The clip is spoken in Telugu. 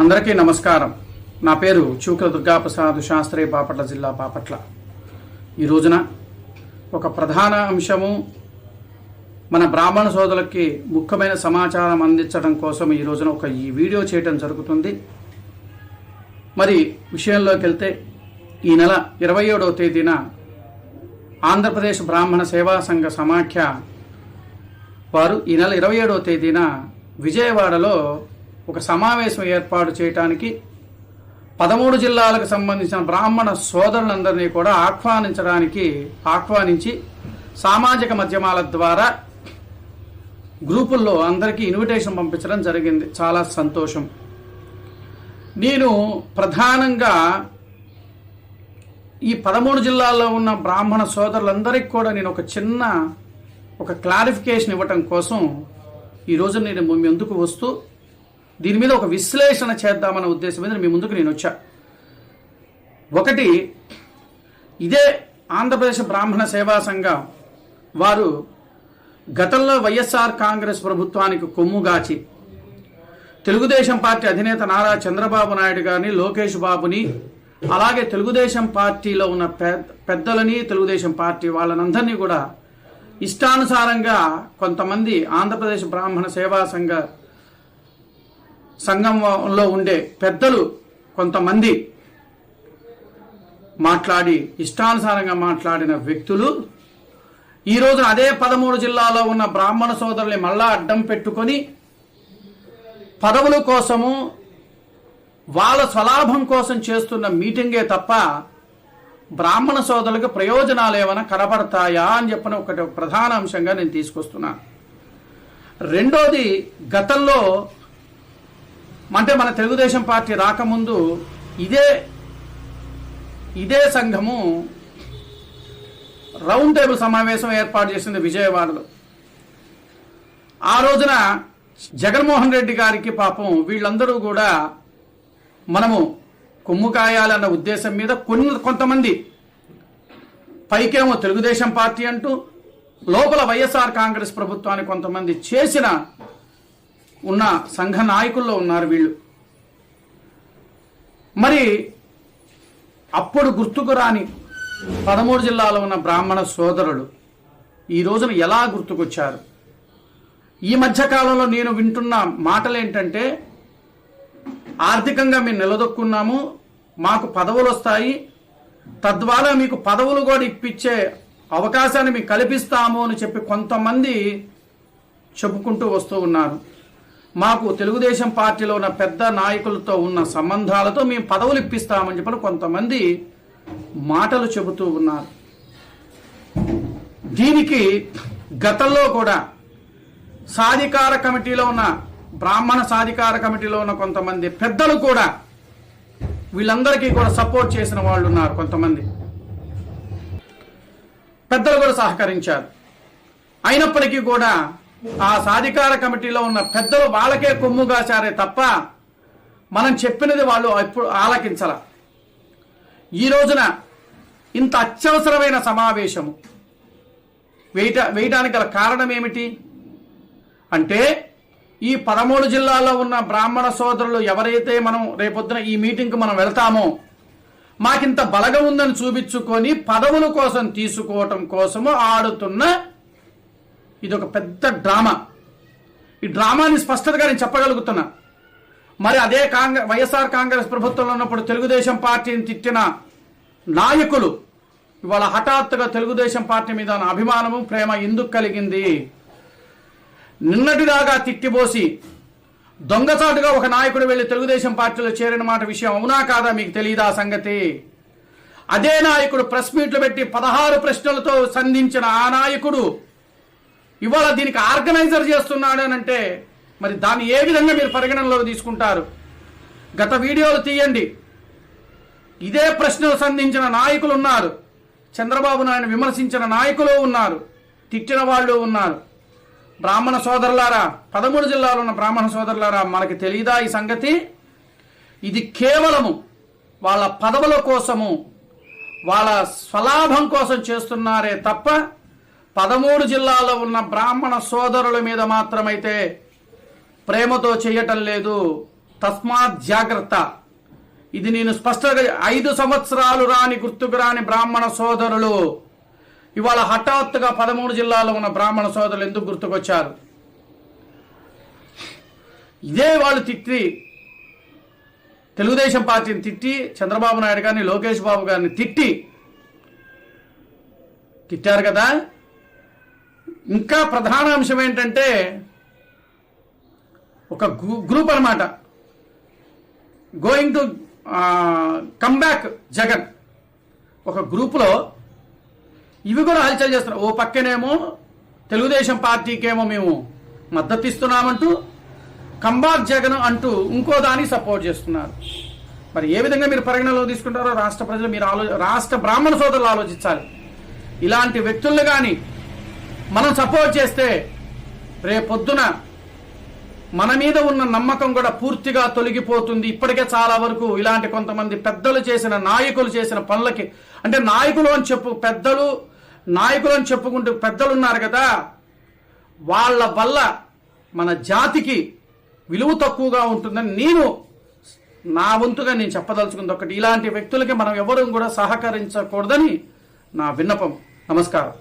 అందరికీ నమస్కారం. నా పేరు చూకల దుర్గాప్రసాద్ శాస్త్రి, బాపట్ల జిల్లా బాపట్ల. ఈ రోజున ఒక ప్రధాన అంశము, మన బ్రాహ్మణ సోదరులకి ముఖ్యమైన సమాచారం అందించడం కోసం ఈ రోజున ఈ వీడియో చేయడం జరుగుతుంది. మరి విషయంలోకి వెళ్తే, ఈ నెల 27వ తేదీన ఆంధ్రప్రదేశ్ బ్రాహ్మణ సేవా సంఘ సమాఖ్య వారు ఈ నెల 27వ తేదీన విజయవాడలో ఒక సమావేశం ఏర్పాటు చేయడానికి 13 జిల్లాలకు సంబంధించిన బ్రాహ్మణ సోదరులందరినీ కూడా ఆహ్వానించి సామాజిక మాధ్యమాల ద్వారా గ్రూపుల్లో అందరికీ ఇన్విటేషన్ పంపించడం జరిగింది. చాలా సంతోషం. నేను ప్రధానంగా ఈ 13 జిల్లాల్లో ఉన్న బ్రాహ్మణ సోదరులందరికీ కూడా నేను ఒక క్లారిఫికేషన్ ఇవ్వటం కోసం ఈరోజు నేను మీ ముందుకు వస్తూ దీని మీద ఒక విశ్లేషణ చేద్దామన్న ఉద్దేశం మీద మీ ముందుకు నేను వచ్చా. ఒకటి, ఇదే ఆంధ్రప్రదేశ్ బ్రాహ్మణ సేవా సంఘం వారు గతంలో వైఎస్ఆర్ కాంగ్రెస్ ప్రభుత్వానికి కొమ్ముగాచి తెలుగుదేశం పార్టీ అధినేత నారా చంద్రబాబు నాయుడు గారిని, లోకేష్ బాబుని, అలాగే తెలుగుదేశం పార్టీలో ఉన్న పెద్దలని, తెలుగుదేశం పార్టీ వాళ్ళనందరినీ కూడా ఇష్టానుసారంగా కొంతమంది ఆంధ్రప్రదేశ్ బ్రాహ్మణ సేవా సంఘంలో ఉండే పెద్దలు కొంతమంది ఇష్టానుసారంగా మాట్లాడిన వ్యక్తులు ఈ రోజున అదే 13 జిల్లాలో ఉన్న బ్రాహ్మణ సోదరుల్ని మళ్ళా అడ్డం పెట్టుకొని పదవుల కోసము, వాళ్ళ స్వలాభం కోసం చేస్తున్న మీటింగే తప్ప బ్రాహ్మణ సోదరులకు ప్రయోజనాలు ఏమైనా కనబడతాయా అని చెప్పిన ఒకటి ప్రధాన అంశంగా నేను తీసుకొస్తున్నాను. రెండోది, గతంలో అంటే మన తెలుగుదేశం పార్టీ రాకముందు ఇదే సంఘము రౌండ్ టేబుల్ సమావేశం ఏర్పాటు చేసింది విజయవాడలో. ఆ రోజున జగన్మోహన్ రెడ్డి గారికి పాపం వీళ్ళందరూ కూడా మనము కొమ్ము కాయాలన్న ఉద్దేశం మీద కొంతమంది పైకేమో తెలుగుదేశం పార్టీ అంటూ లోపల వైఎస్ఆర్ కాంగ్రెస్ ప్రభుత్వాన్ని కొంతమంది ఉన్న సంఘ నాయకుల్లో ఉన్నారు వీళ్ళు. మరి అప్పుడు గుర్తుకు రాని 13 జిల్లాలో ఉన్న బ్రాహ్మణ సోదరులు ఈ రోజున ఎలా గుర్తుకొచ్చారు? ఈ మధ్యకాలంలో నేను వింటున్న మాటలు ఏంటంటే, ఆర్థికంగా మేము నిలదొక్కున్నాము, మాకు పదవులు వస్తాయి, తద్వారా మీకు పదవులు కూడా ఇప్పించే అవకాశాన్ని మీకు కల్పిస్తాము అని చెప్పి కొంతమంది చెప్పుకుంటూ వస్తూ ఉన్నారు. మాకు తెలుగుదేశం పార్టీలో ఉన్న పెద్ద నాయకులతో ఉన్న సంబంధాలతో మేము పదవులు ఇప్పిస్తామని చెప్పి కొంతమంది మాటలు చెబుతూ ఉన్నారు. దీనికి గతంలో కూడా సాధికార కమిటీలో ఉన్న బ్రాహ్మణ సాధికార కమిటీలో ఉన్న కొంతమంది పెద్దలు కూడా వీళ్ళందరికీ కూడా సపోర్ట్ చేసిన వాళ్ళు ఉన్నారు. కొంతమంది పెద్దలు కూడా సహకరించారు. అయినప్పటికీ కూడా ఆ సాధికార కమిటీలో ఉన్న పెద్దలు వాళ్ళకే కొమ్ము కాశారే తప్ప మనం చెప్పినది వాళ్ళు ఎప్పుడు ఆలకించాల. ఈ రోజున ఇంత అత్యవసరమైన సమావేశము వేయడానికి గల కారణం ఏమిటి అంటే, ఈ 13 జిల్లాల్లో ఉన్న బ్రాహ్మణ సోదరులు ఎవరైతే మనం రేపొద్దున ఈ మీటింగ్కి మనం వెళ్తామో, మాకింత బలగం ఉందని చూపించుకొని పదవుల కోసం తీసుకోవటం కోసము ఆడుతున్న ఇదొక పెద్ద డ్రామా. ఈ డ్రామాని స్పష్టతగా నేను చెప్పగలుగుతున్నా. మరి అదే వైఎస్ఆర్ కాంగ్రెస్ ప్రభుత్వంలో ఉన్నప్పుడు తెలుగుదేశం పార్టీని తిట్టిన నాయకులు ఇవాళ హఠాత్తుగా తెలుగుదేశం పార్టీ మీద అభిమానము, ప్రేమ ఎందుకు కలిగింది? నిన్నటిదాకా తిట్టిపోసి దొంగచాటుగా ఒక నాయకుడు వెళ్లి తెలుగుదేశం పార్టీలో చేరిన మాట విషయం అవునా కాదా మీకు తెలియదా సంగతి? అదే నాయకుడు ప్రెస్ మీట్లు పెట్టి 16 ప్రశ్నలతో సంధించిన ఆ నాయకుడు ఇవాళ దీనికి ఆర్గనైజర్ చేస్తున్నాడు అని అంటే, మరి దాన్ని ఏ విధంగా మీరు పరిగణనలోకి తీసుకుంటారు? గత వీడియోలు తీయండి. ఇదే ప్రశ్నలు సంధించిన నాయకులు ఉన్నారు, చంద్రబాబు నాయుడు విమర్శించిన నాయకులు ఉన్నారు, తిట్టిన వాళ్ళు ఉన్నారు. బ్రాహ్మణ సోదరులారా, 13 జిల్లాలో ఉన్న బ్రాహ్మణ సోదరులారా, మనకి తెలియదా ఈ సంగతి? ఇది కేవలము వాళ్ళ పదవుల కోసము, వాళ్ళ స్వలాభం కోసం చేస్తున్నారే తప్ప 13 జిల్లాల్లో ఉన్న బ్రాహ్మణ సోదరుల మీద మాత్రమైతే ప్రేమతో చేయటం లేదు. తస్మాత్ జాగ్రత్త. ఇది నేను స్పష్టంగా 5 సంవత్సరాలు రాని గుర్తుకు రాని బ్రాహ్మణ సోదరులు ఇవాళ హఠాత్తుగా 13 జిల్లాలో ఉన్న బ్రాహ్మణ సోదరులు ఎందుకు గుర్తుకొచ్చారు? ఇదే వాళ్ళు తిట్టి తెలుగుదేశం పార్టీని తిట్టి చంద్రబాబు నాయుడు గారిని లోకేష్ బాబు గారిని తిట్టారు కదా. ఇంకా ప్రధాన అంశం ఏంటంటే ఒక గ్రూప్ అన్నమాట, going to come back Jagan. ఒక గ్రూపులో ఇవి కూడా హల్చల్ చేస్తున్నారు. ఓ పక్కనేమో తెలుగుదేశం పార్టీకేమో మేము మద్దతు ఇస్తున్నామంటూ కంబాక్ జగన్ అంటూ ఇంకో దానికి సపోర్ట్ చేస్తున్నారు. మరి ఏ విధంగా మీరు పరిగణలో తీసుకుంటారో రాష్ట్ర ప్రజలు, మీరు రాష్ట్ర బ్రాహ్మణ సోదరులు ఆలోచించాలి. ఇలాంటి వ్యక్తులను కానీ మనం సపోర్ట్ చేస్తే రేపొద్దున మన మీద ఉన్న నమ్మకం కూడా పూర్తిగా తొలగిపోతుంది. ఇప్పటికే చాలా వరకు ఇలాంటి కొంతమంది పెద్దలు చేసిన, నాయకులు చేసిన పనులకి, అంటే నాయకులు అని చెప్పుకుంటూ పెద్దలు ఉన్నారు కదా, వాళ్ళ వల్ల మన జాతికి విలువ తక్కువగా ఉంటుందని నా వంతుగా నేను చెప్పదలుచుకుంది ఒకటి. ఇలాంటి వ్యక్తులకి మనం ఎవరూ కూడా సహకరించకూడదని నా విన్నపం. నమస్కారం.